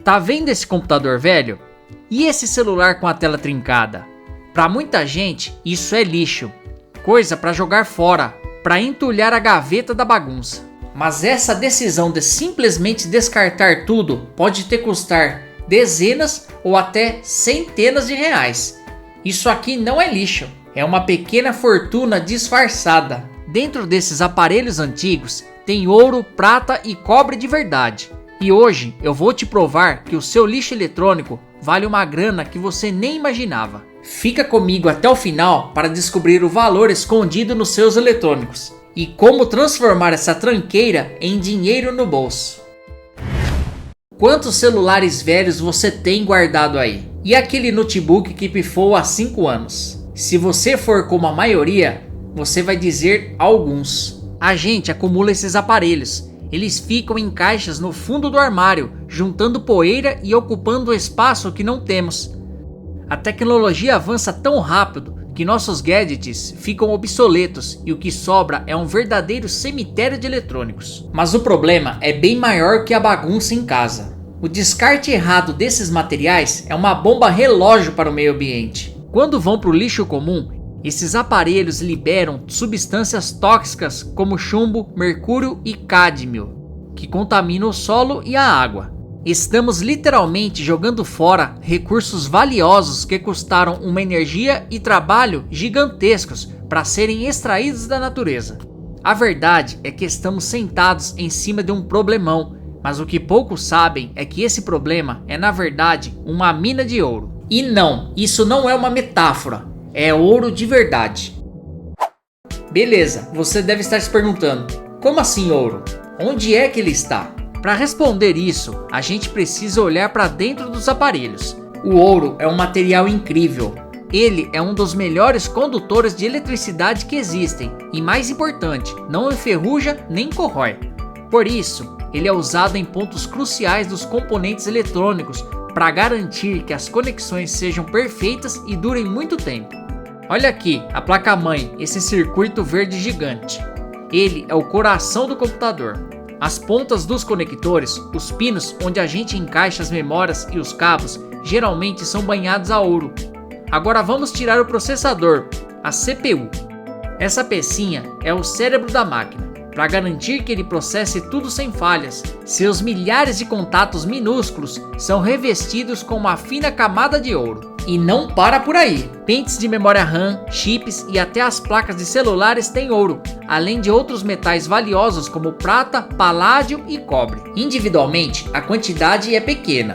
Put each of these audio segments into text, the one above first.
Tá vendo esse computador velho? E esse celular com a tela trincada? Para muita gente, isso é lixo, coisa para jogar fora, para entulhar a gaveta da bagunça. Mas essa decisão de simplesmente descartar tudo pode te custar dezenas ou até centenas de reais. Isso aqui não é lixo, é uma pequena fortuna disfarçada. Dentro desses aparelhos antigos tem ouro, prata e cobre de verdade. E hoje eu vou te provar que o seu lixo eletrônico vale uma grana que você nem imaginava. Fica comigo até o final para descobrir o valor escondido nos seus eletrônicos e como transformar essa tranqueira em dinheiro no bolso. Quantos celulares velhos você tem guardado aí? E aquele notebook que pifou há 5 anos? Se você for como a maioria, você vai dizer alguns. A gente acumula esses aparelhos. Eles ficam em caixas no fundo do armário, juntando poeira e ocupando o espaço que não temos. A tecnologia avança tão rápido que nossos gadgets ficam obsoletos e o que sobra é um verdadeiro cemitério de eletrônicos. Mas o problema é bem maior que a bagunça em casa. O descarte errado desses materiais é uma bomba relógio para o meio ambiente. Quando vão para o lixo comum, esses aparelhos liberam substâncias tóxicas como chumbo, mercúrio e cádmio, que contaminam o solo e a água. Estamos literalmente jogando fora recursos valiosos que custaram uma energia e trabalho gigantescos para serem extraídos da natureza. A verdade é que estamos sentados em cima de um problemão, mas o que poucos sabem é que esse problema é na verdade uma mina de ouro. E não, isso não é uma metáfora. É ouro de verdade. Beleza, você deve estar se perguntando, como assim ouro? Onde é que ele está? Para responder isso, a gente precisa olhar para dentro dos aparelhos. O ouro é um material incrível. Ele é um dos melhores condutores de eletricidade que existem e, mais importante, não enferruja nem corrói. Por isso, ele é usado em pontos cruciais dos componentes eletrônicos para garantir que as conexões sejam perfeitas e durem muito tempo. Olha aqui a placa-mãe, esse circuito verde gigante. Ele é o coração do computador. As pontas dos conectores, os pinos onde a gente encaixa as memórias e os cabos, geralmente são banhados a ouro. Agora vamos tirar o processador, a CPU. Essa pecinha é o cérebro da máquina. Para garantir que ele processe tudo sem falhas, seus milhares de contatos minúsculos são revestidos com uma fina camada de ouro. E não para por aí. Pentes de memória RAM, chips e até as placas de celulares têm ouro, além de outros metais valiosos como prata, paládio e cobre. Individualmente, a quantidade é pequena.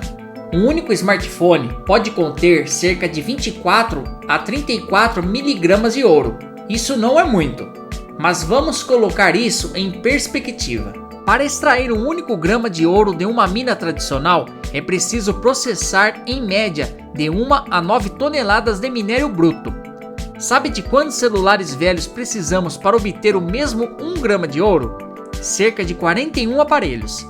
Um único smartphone pode conter cerca de 24 a 34 miligramas de ouro. Isso não é muito, mas vamos colocar isso em perspectiva. Para extrair um único grama de ouro de uma mina tradicional, é preciso processar em média de 1 a 9 toneladas de minério bruto. Sabe de quantos celulares velhos precisamos para obter o mesmo 1 grama de ouro? Cerca de 41 aparelhos.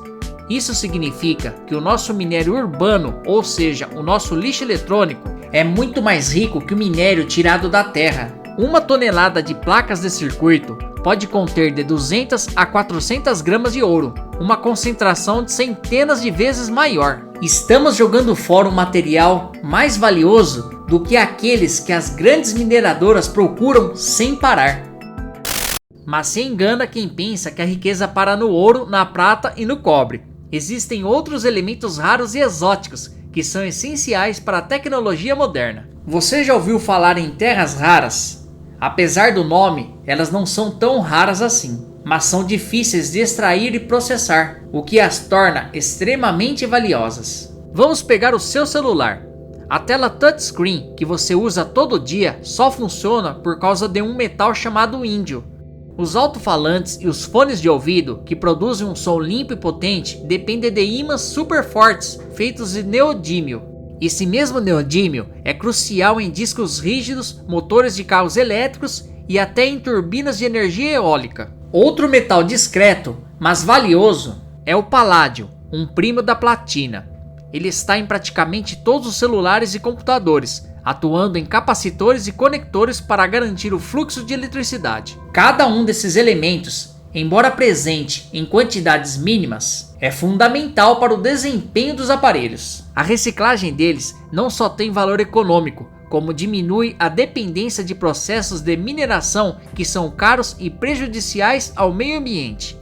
Isso significa que o nosso minério urbano, ou seja, o nosso lixo eletrônico, é muito mais rico que o minério tirado da terra. 1 tonelada de placas de circuito pode conter de 200 a 400 gramas de ouro, uma concentração de centenas de vezes maior. Estamos jogando fora um material mais valioso do que aqueles que as grandes mineradoras procuram sem parar. Mas se engana quem pensa que a riqueza para no ouro, na prata e no cobre. Existem outros elementos raros e exóticos que são essenciais para a tecnologia moderna. Você já ouviu falar em terras raras? Apesar do nome, elas não são tão raras assim, mas são difíceis de extrair e processar, o que as torna extremamente valiosas. Vamos pegar o seu celular. A tela touchscreen que você usa todo dia só funciona por causa de um metal chamado índio. Os alto-falantes e os fones de ouvido que produzem um som limpo e potente dependem de ímãs super fortes feitos de neodímio. Esse mesmo neodímio é crucial em discos rígidos, motores de carros elétricos e até em turbinas de energia eólica. Outro metal discreto, mas valioso, é o paládio, um primo da platina. Ele está em praticamente todos os celulares e computadores, atuando em capacitores e conectores para garantir o fluxo de eletricidade. Cada um desses elementos embora presente em quantidades mínimas, é fundamental para o desempenho dos aparelhos. A reciclagem deles não só tem valor econômico, como diminui a dependência de processos de mineração que são caros e prejudiciais ao meio ambiente.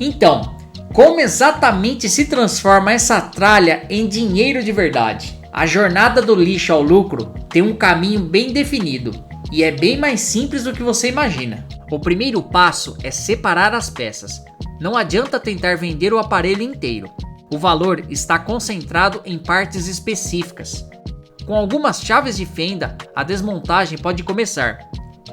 Então, como exatamente se transforma essa tralha em dinheiro de verdade? A jornada do lixo ao lucro tem um caminho bem definido e é bem mais simples do que você imagina. O primeiro passo é separar as peças. Não adianta tentar vender o aparelho inteiro. O valor está concentrado em partes específicas. Com algumas chaves de fenda, a desmontagem pode começar.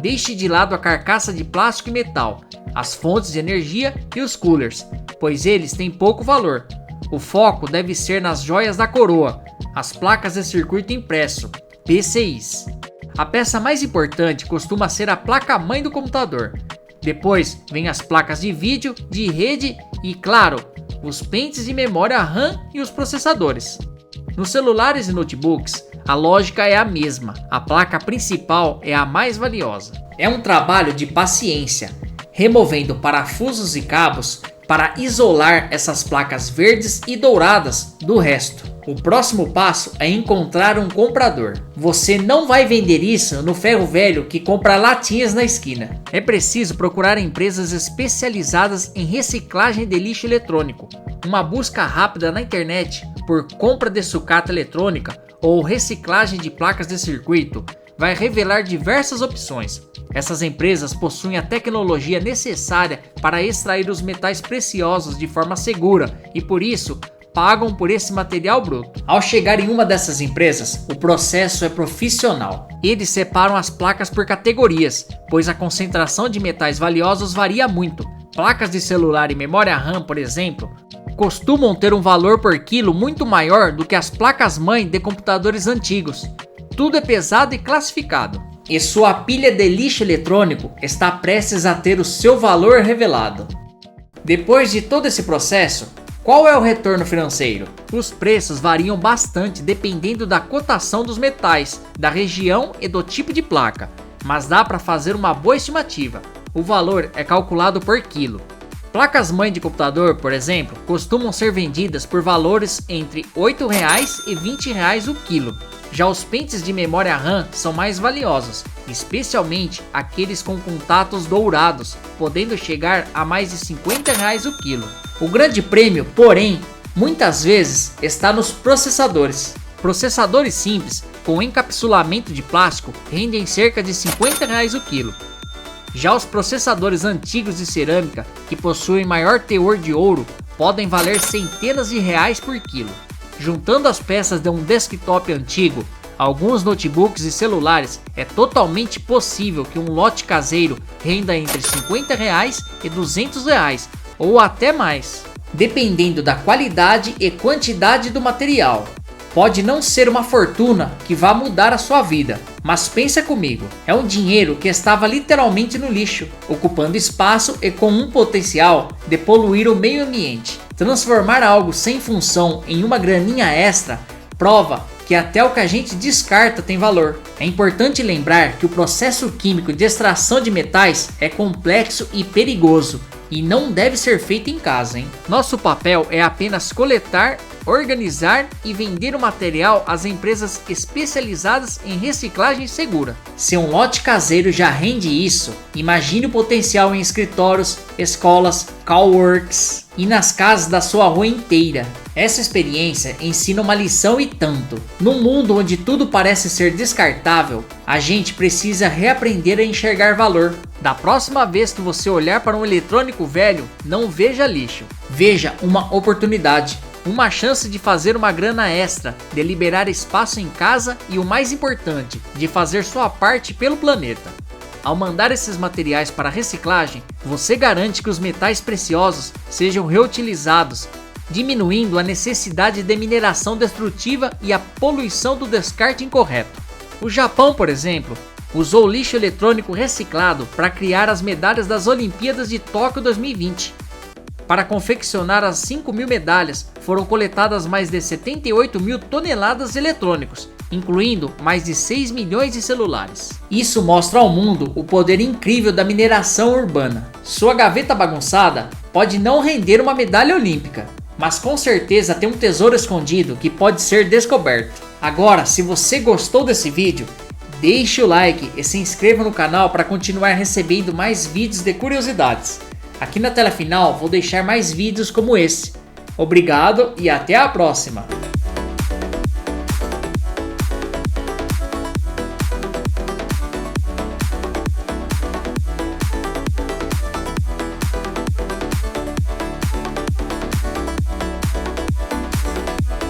Deixe de lado a carcaça de plástico e metal, as fontes de energia e os coolers, pois eles têm pouco valor. O foco deve ser nas joias da coroa, as placas de circuito impresso, PCIs. A peça mais importante costuma ser a placa-mãe do computador. Depois vem as placas de vídeo, de rede e, claro, os pentes de memória RAM e os processadores. Nos celulares e notebooks, a lógica é a mesma. A placa principal é a mais valiosa. É um trabalho de paciência, removendo parafusos e cabos para isolar essas placas verdes e douradas do resto. O próximo passo é encontrar um comprador. Você não vai vender isso no ferro velho que compra latinhas na esquina. É preciso procurar empresas especializadas em reciclagem de lixo eletrônico. Uma busca rápida na internet por compra de sucata eletrônica ou reciclagem de placas de circuito vai revelar diversas opções. Essas empresas possuem a tecnologia necessária para extrair os metais preciosos de forma segura e, por isso, pagam por esse material bruto. Ao chegar em uma dessas empresas, o processo é profissional. Eles separam as placas por categorias, pois a concentração de metais valiosos varia muito. Placas de celular e memória RAM, por exemplo, costumam ter um valor por quilo muito maior do que as placas-mãe de computadores antigos. Tudo é pesado e classificado. E sua pilha de lixo eletrônico está prestes a ter o seu valor revelado. Depois de todo esse processo, qual é o retorno financeiro? Os preços variam bastante dependendo da cotação dos metais, da região e do tipo de placa, mas dá para fazer uma boa estimativa. O valor é calculado por quilo. Placas-mãe de computador, por exemplo, costumam ser vendidas por valores entre R$ 8,00 e R$ 20,00 o quilo. Já os pentes de memória RAM são mais valiosos, especialmente aqueles com contatos dourados, podendo chegar a mais de R$ 50,00 o quilo. O grande prêmio, porém, muitas vezes está nos processadores. Processadores simples com encapsulamento de plástico rendem cerca de R$ 50,00 o quilo. Já os processadores antigos de cerâmica, que possuem maior teor de ouro, podem valer centenas de reais por quilo. Juntando as peças de um desktop antigo, alguns notebooks e celulares, é totalmente possível que um lote caseiro renda entre R$ 50,00 e R$ 200,00, ou até mais, dependendo da qualidade e quantidade do material. Pode não ser uma fortuna que vá mudar a sua vida, mas pensa comigo, é um dinheiro que estava literalmente no lixo, ocupando espaço e com um potencial de poluir o meio ambiente. Transformar algo sem função em uma graninha extra prova que até o que a gente descarta tem valor. É importante lembrar que o processo químico de extração de metais é complexo e perigoso e não deve ser feito em casa, hein? Nosso papel é apenas coletar, organizar e vender o material às empresas especializadas em reciclagem segura. Se um lote caseiro já rende isso, imagine o potencial em escritórios, escolas, coworks e nas casas da sua rua inteira. Essa experiência ensina uma lição e tanto. Num mundo onde tudo parece ser descartável, a gente precisa reaprender a enxergar valor. Da próxima vez que você olhar para um eletrônico velho, não veja lixo. Veja uma oportunidade. Uma chance de fazer uma grana extra, de liberar espaço em casa e, o mais importante, de fazer sua parte pelo planeta. Ao mandar esses materiais para reciclagem, você garante que os metais preciosos sejam reutilizados, diminuindo a necessidade de mineração destrutiva e a poluição do descarte incorreto. O Japão, por exemplo, usou lixo eletrônico reciclado para criar as medalhas das Olimpíadas de Tóquio 2020. Para confeccionar as 5.000 medalhas, foram coletadas mais de 78 mil toneladas de eletrônicos, incluindo mais de 6 milhões de celulares. Isso mostra ao mundo o poder incrível da mineração urbana. Sua gaveta bagunçada pode não render uma medalha olímpica, mas com certeza tem um tesouro escondido que pode ser descoberto. Agora, se você gostou desse vídeo, deixe o like e se inscreva no canal para continuar recebendo mais vídeos de curiosidades. Aqui na tela final vou deixar mais vídeos como esse. Obrigado e até a próxima!